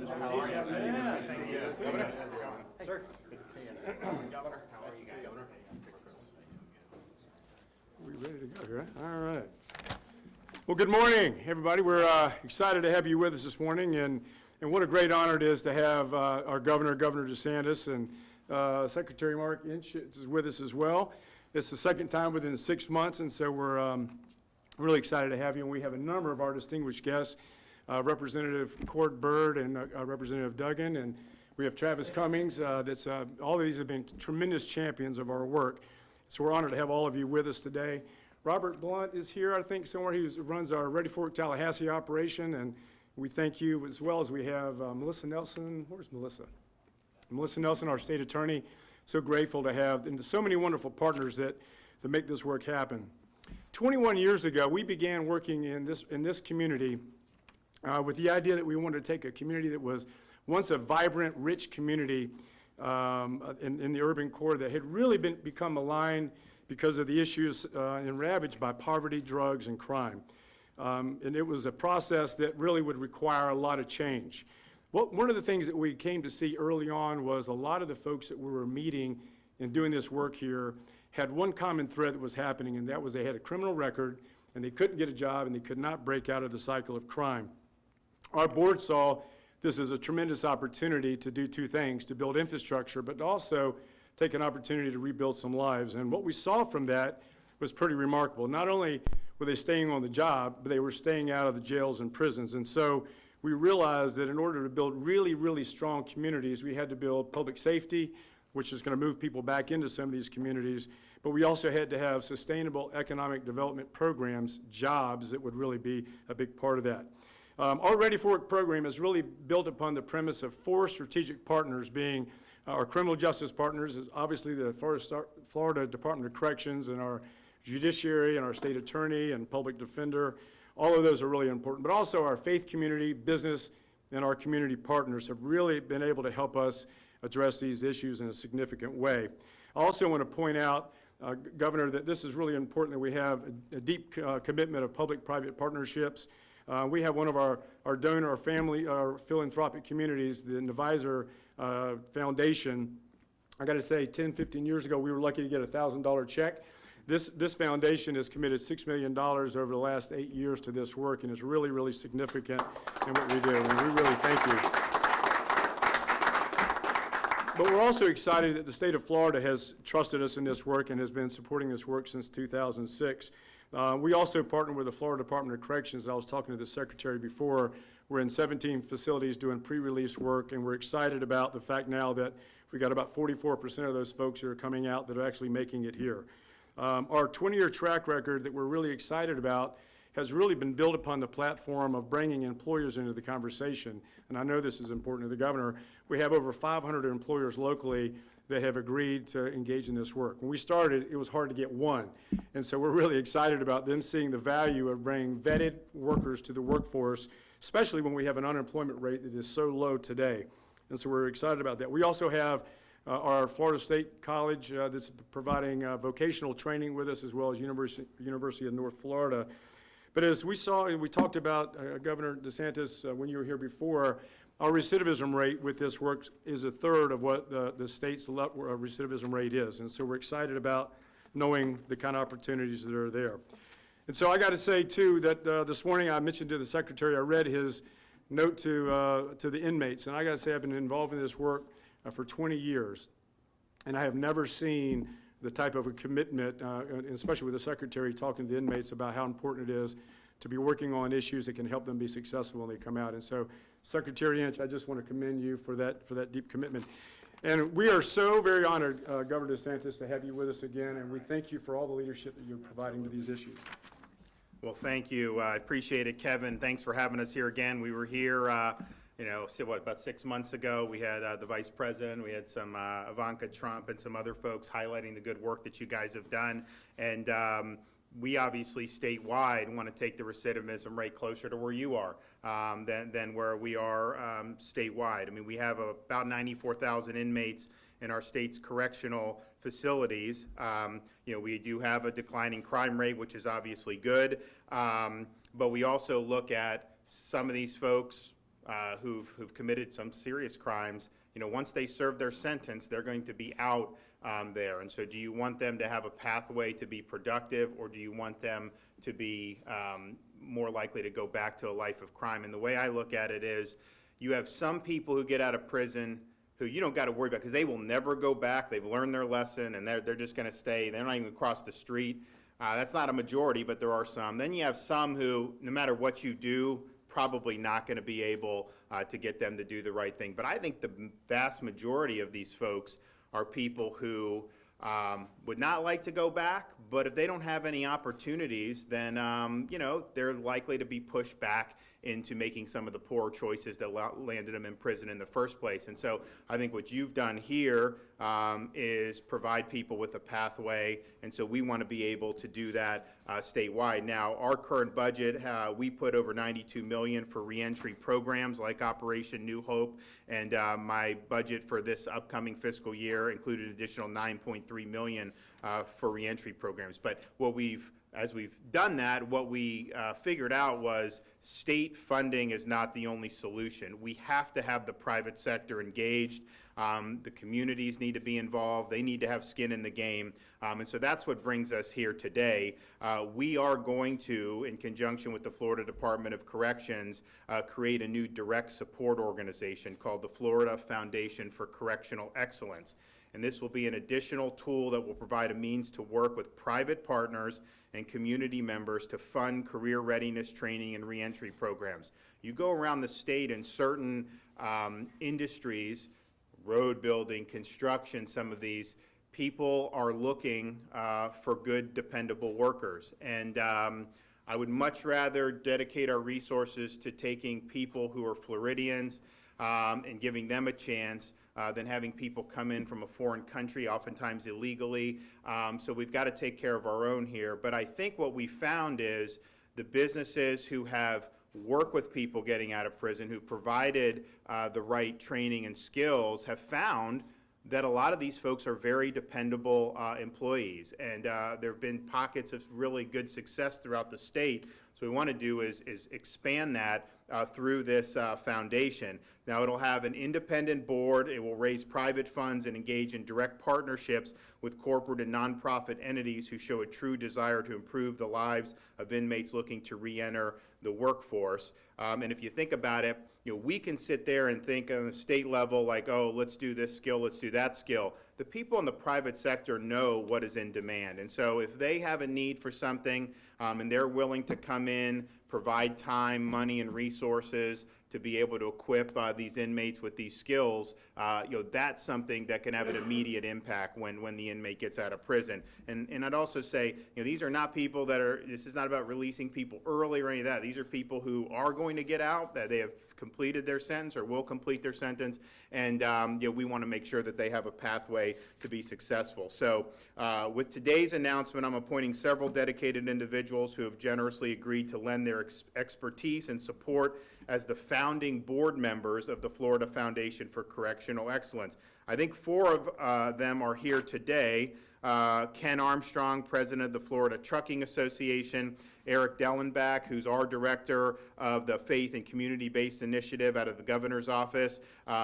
Governor. Sir. Governor, how are you, Governor? We ready to go here? All right. Well, good morning, everybody. We're excited to have you with us this morning, and what a great honor it is to have our Governor DeSantis, and Secretary Mark Inch is with us as well. It's the second time within 6 months, and so we're really excited to have you. And we have a number of our distinguished guests, Representative Cord Bird and Representative Duggan, and we have Travis Cummings. All of these have been tremendous champions of our work. So we're honored to have all of you with us today. Robert Blunt is here, I think, somewhere. He runs our Ready Fork Tallahassee operation, and we thank you, as well as we have Melissa Nelson. Where's Melissa? Melissa Nelson, our state attorney. So grateful to have, and so many wonderful partners that make this work happen. 21 years ago, we began working in this community with the idea that we wanted to take a community that was once a vibrant, rich community in the urban core that had really become maligned because of the issues and ravaged by poverty, drugs, and crime. And it was a process that really would require a lot of change. One of the things that we came to see early on was a lot of the folks that we were meeting and doing this work here had one common thread that was happening, and that was they had a criminal record, and they couldn't get a job, and they could not break out of the cycle of crime. Our board saw this as a tremendous opportunity to do two things: to build infrastructure, but also take an opportunity to rebuild some lives. And what we saw from that was pretty remarkable. Not only were they staying on the job, but they were staying out of the jails and prisons. And so we realized that in order to build really, really strong communities, we had to build public safety, which is going to move people back into some of these communities. But we also had to have sustainable economic development programs, jobs, that would really be a big part of that. Our Ready for Work program is really built upon the premise of 4 strategic partners, being our criminal justice partners, is obviously the Florida Department of Corrections, and our judiciary, and our state attorney, and public defender. All of those are really important. But also our faith community, business, and our community partners have really been able to help us address these issues in a significant way. I also want to point out, Governor, that this is really important that we have a deep commitment of public-private partnerships. We have one of our donor, our philanthropic communities, the Advisor Foundation. I got to say, 10, 15 years ago, we were lucky to get a $1,000 check. This foundation has committed $6 million over the last 8 years to this work, and is really, really significant in what we do, and we really thank you. But we're also excited that the state of Florida has trusted us in this work and has been supporting this work since 2006. We also partner with the Florida Department of Corrections. I was talking to the Secretary before. We're in 17 facilities doing pre-release work, and we're excited about the fact now that we got about 44% of those folks who are coming out that are actually making it here. Our 20-year track record that we're really excited about has really been built upon the platform of bringing employers into the conversation. And I know this is important to the governor. We have over 500 employers locally that have agreed to engage in this work. When we started, it was hard to get one. And so we're really excited about them seeing the value of bringing vetted workers to the workforce, especially when we have an unemployment rate that is so low today. And so we're excited about that. We also have our Florida State College that's providing vocational training with us, as well as University of North Florida. But as we saw, and we talked about, Governor DeSantis, when you were here before, our recidivism rate with this work is 1/3 of what the state's recidivism rate is. And so we're excited about knowing the kind of opportunities that are there. And so I got to say, too, that this morning I mentioned to the Secretary, I read his note to the inmates. And I got to say, I've been involved in this work for 20 years, and I have never seen the type of a commitment, especially with the Secretary talking to the inmates about how important it is to be working on issues that can help them be successful when they come out. And so, Secretary Inch, I just want to commend you for that deep commitment. And we are so very honored, Governor DeSantis, to have you with us again, and we thank you for all the leadership that you're providing to these issues. Well, thank you. I appreciate it, Kevin. Thanks for having us here again. We were here about 6 months ago. We had the Vice President, we had some Ivanka Trump and some other folks highlighting the good work that you guys have done. And we obviously statewide want to take the recidivism rate closer to where you are than where we are statewide. I mean, we have about 94,000 inmates in our state's correctional facilities. We do have a declining crime rate, which is obviously good. But we also look at some of these folks who've committed some serious crimes, once they serve their sentence, they're going to be out there. And so do you want them to have a pathway to be productive, or do you want them to be more likely to go back to a life of crime? And the way I look at it is, you have some people who get out of prison who you don't got to worry about because they will never go back. They've learned their lesson, and they're just going to stay. They're not even across the street. That's not a majority, but there are some. Then you have some who, no matter what you do, probably not going to be able to get them to do the right thing. But I think the vast majority of these folks are people who would not like to go back, but if they don't have any opportunities, then they're likely to be pushed back into making some of the poor choices that landed them in prison in the first place. And so I think what you've done here is provide people with a pathway, and so we want to be able to do that statewide. Now, our current budget, we put over $92 million for reentry programs like Operation New Hope, and my budget for this upcoming fiscal year included an additional $9.3 million for reentry programs. But as we've done that, what we figured out was state funding is not the only solution. We have to have the private sector engaged. The communities need to be involved. They need to have skin in the game. And so that's what brings us here today. We are going to, in conjunction with the Florida Department of Corrections, create a new direct support organization called the Florida Foundation for Correctional Excellence. And this will be an additional tool that will provide a means to work with private partners and community members to fund career readiness training and reentry programs. You go around the state in certain industries, road building, construction, some of these, people are looking for good, dependable workers. And I would much rather dedicate our resources to taking people who are Floridians and giving them a chance than having people come in from a foreign country, oftentimes illegally. So we've got to take care of our own here. But I think what we found is the businesses who have worked with people getting out of prison, who provided the right training and skills, have found that a lot of these folks are very dependable employees. And there have been pockets of really good success throughout the state. So what we want to do is expand that through this foundation. Now, it'll have an independent board. It will raise private funds and engage in direct partnerships with corporate and nonprofit entities who show a true desire to improve the lives of inmates looking to re-enter the workforce. And if you think about it, we can sit there and think on the state level like, oh, let's do this skill, let's do that skill. The people in the private sector know what is in demand. And so if they have a need for something and they're willing to come in, provide time, money, and resources to be able to equip these inmates with these skills, that's something that can have an immediate impact when the inmate gets out of prison. And I'd also say, these are not people this is not about releasing people early or any of that. These are people who are going to get out, that they have completed their sentence or will complete their sentence, and we want to make sure that they have a pathway to be successful. So with today's announcement, I'm appointing several dedicated individuals who have generously agreed to lend their expertise and support as the founding board members of the Florida Foundation for Correctional Excellence. I think 4 of them are here today. Ken Armstrong, president of the Florida Trucking Association, Eric Dellenbach, who's our director of the Faith and Community-Based Initiative out of the governor's office,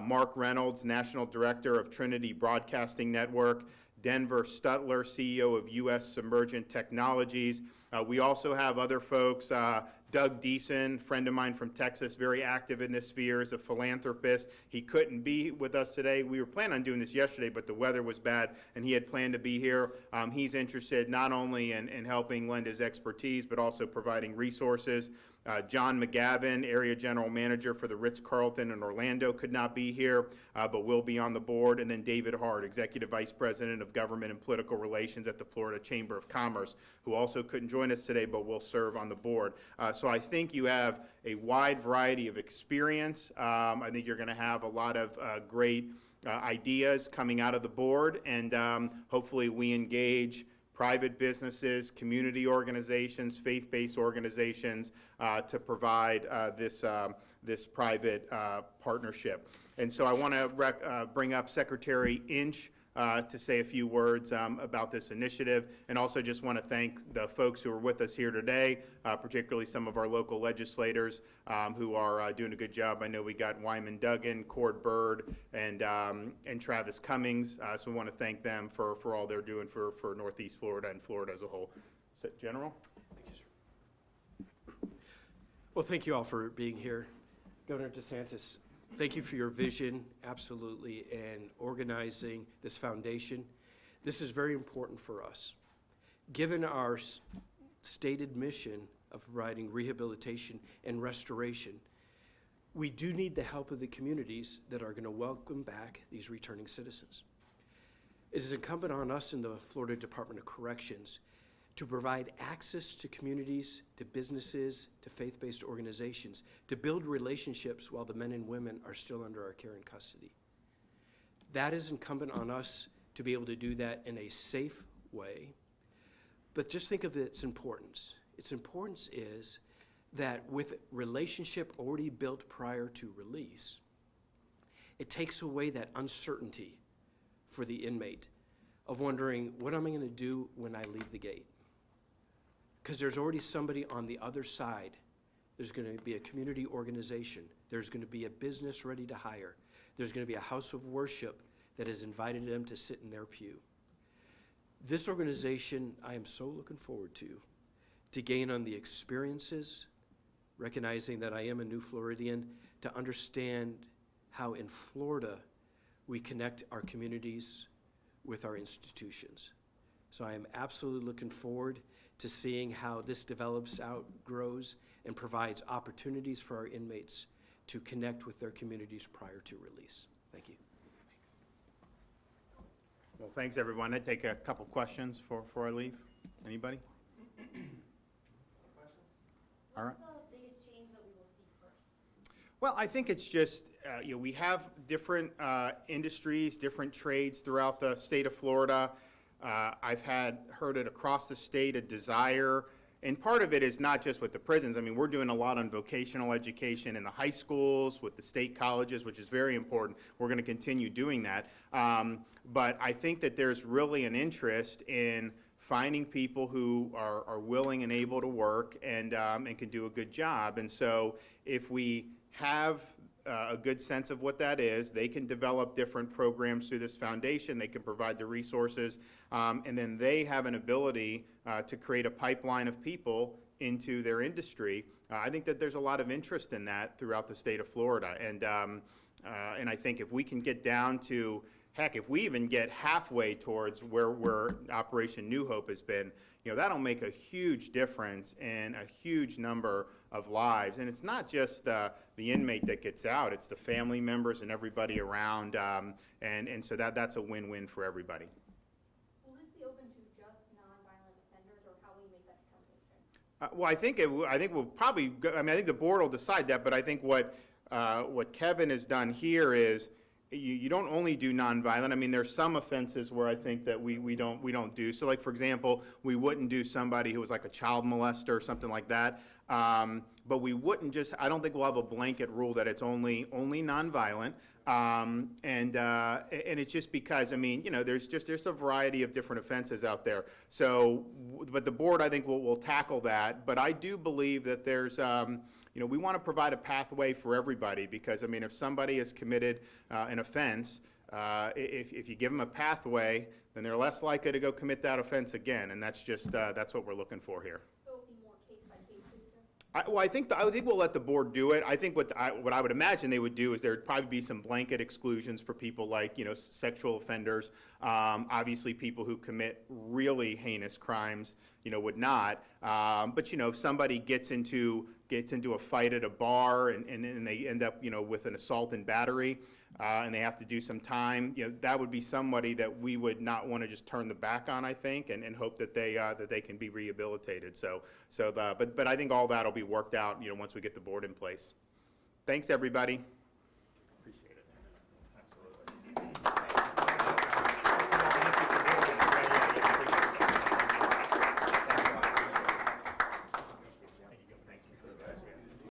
Mark Reynolds, national director of Trinity Broadcasting Network, Denver Stutler, CEO of U.S. Submergent Technologies. We also have other folks, Doug Deason, friend of mine from Texas, very active in this sphere, is a philanthropist. He couldn't be with us today. We were planning on doing this yesterday, but the weather was bad, and he had planned to be here. He's interested not only in helping lend his expertise, but also providing resources. John McGavin, Area General Manager for the Ritz-Carlton in Orlando, could not be here, but will be on the board. And then David Hart, Executive Vice President of Government and Political Relations at the Florida Chamber of Commerce, who also couldn't join us today, but will serve on the board. So I think you have a wide variety of experience. I think you're going to have a lot of great ideas coming out of the board, and hopefully we engage private businesses, community organizations, faith-based organizations to provide this private partnership. And so I want to bring up Secretary Inch, to say a few words about this initiative, and also just want to thank the folks who are with us here today, particularly some of our local legislators who are doing a good job. I know we got Wyman Duggan, Cord Bird, and Travis Cummings, so we want to thank them for all they're doing for Northeast Florida and Florida as a whole. So, General? Thank you, sir. Well, thank you all for being here. Governor DeSantis, thank you for your vision, absolutely, and organizing this foundation. This is very important for us. Given our stated mission of providing rehabilitation and restoration, we do need the help of the communities that are going to welcome back these returning citizens. It is incumbent on us in the Florida Department of Corrections to provide access to communities, to businesses, to faith-based organizations, to build relationships while the men and women are still under our care and custody. That is incumbent on us to be able to do that in a safe way. But just think of its importance. Its importance is that with relationship already built prior to release, it takes away that uncertainty for the inmate of wondering, what am I going to do when I leave the gate? Because there's already somebody on the other side. There's going to be a community organization. There's going to be a business ready to hire. There's going to be a house of worship that has invited them to sit in their pew. This organization, I am so looking forward to gain on the experiences, recognizing that I am a new Floridian, to understand how in Florida we connect our communities with our institutions. So I am absolutely looking forward to seeing how this develops out, grows, and provides opportunities for our inmates to connect with their communities prior to release. Thank you. Well, thanks, everyone. I'd take a couple questions before I leave. Anybody? All right. What's the biggest change that we will see first? Well, I think it's just, we have different industries, different trades throughout the state of Florida. I've heard it across the state, a desire, and part of it is not just with the prisons. I mean, we're doing a lot on vocational education in the high schools, with the state colleges, which is very important. We're going to continue doing that. But I think that there's really an interest in finding people who are willing and able to work and can do a good job. And so if we have a good sense of what that is, they can develop different programs through this foundation, they can provide the resources, and then they have an ability to create a pipeline of people into their industry. I think that there's a lot of interest in that throughout the state of Florida. And I think if we can get down to, heck, if we even get halfway towards where Operation New Hope has been, you know, that'll make a huge difference in a huge number of lives. And it's not just the inmate that gets out, it's the family members and everybody around. And so that's a win-win for everybody. Will this be open to just nonviolent offenders, or how will you make that determination? Well, I think we'll probably, I mean, I think the board will decide that, but I think what Kevin has done here is, you don't only do nonviolent. I mean, there's some offenses where I think that we don't do. So, like, for example, we wouldn't do somebody who was like a child molester or something like that. But we wouldn't just, I don't think we'll have a blanket rule that it's only nonviolent. And it's just because, I mean, you know, there's a variety of different offenses out there. So, but the board, I think, will tackle that. But I do believe that there's, you know, we want to provide a pathway for everybody, because, I mean, if somebody has committed an offense, if you give them a pathway, then they're less likely to go commit that offense again, and that's just, that's what we're looking for here. So it will be more case-by-case basis? Well, I think we'll let the board do it. I think what I would imagine they would do is there'd probably be some blanket exclusions for people like, you know, sexual offenders. Obviously, people who commit really heinous crimes, you know, would not. But, you know, if somebody gets into a fight at a bar and they end up, you know, with an assault and battery, and they have to do some time, you know, that would be somebody that we would not want to just turn the back on, I think, and hope that they can be rehabilitated. But I think all that'll be worked out, you know, once we get the board in place. Thanks, everybody.